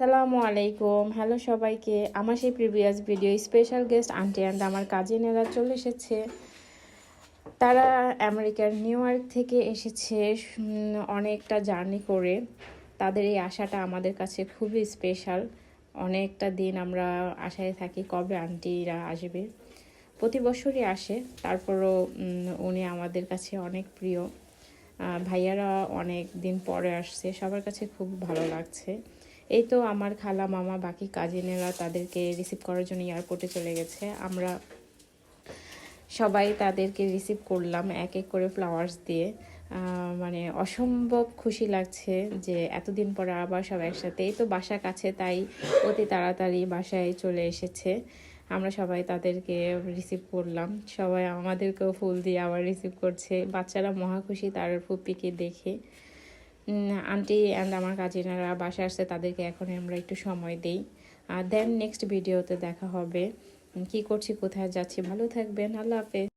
আসসালামু আলাইকুম। হ্যালো সবাইকে। আমার সেই previous video special guest aunty and আমার কাজিনেরা চলে এসেছে। তারা আমেরিকার নিউ ইয়র্ক থেকে এসেছে অনেকটা জার্নি করে। তাদের এই আশাটা আমাদের কাছে খুবই স্পেশাল। অনেকটা দিন আমরা আশায় থাকি কবে আন্টিরা আসবে। প্রতি বছরই আসে, তারপরও উনি আমাদের কাছে অনেক প্রিয়। ভাইয়ারা অনেক দিন পরে আসছে, সবার কাছে খুব ভালো লাগছে। এই তো আমার খালা মামা বাকি কাজিনেরা তাদেরকে রিসিভ করার জন্য এয়ারপোর্টে চলে গেছে। আমরা সবাই তাদেরকে রিসিভ করলাম এক এক করে ফ্লাওয়ার্স দিয়ে। মানে অসম্ভব খুশি লাগছে যে এতদিন পরে আবার সব একসাথে। এই তো বাসা কাছে, তাই অতি তাড়াতাড়ি বাসায় চলে এসেছে। আমরা সবাই তাদেরকে রিসিভ করলাম, সবাই আমাদেরকেও ফুল দিয়ে আবার রিসিভ করছে। বাচ্চারা মহা খুশি তার ফুপিকে দেখে। আন্টি অ্যান্ড আমার কাজিনারা বাসায় আসছে, তাদেরকে এখন আমরা একটু সময় দিই। দেন নেক্সট ভিডিওতে দেখা হবে। কি করছি, কোথায় যাচ্ছি। ভালো থাকবেন। আল্লাহ হাফেজ।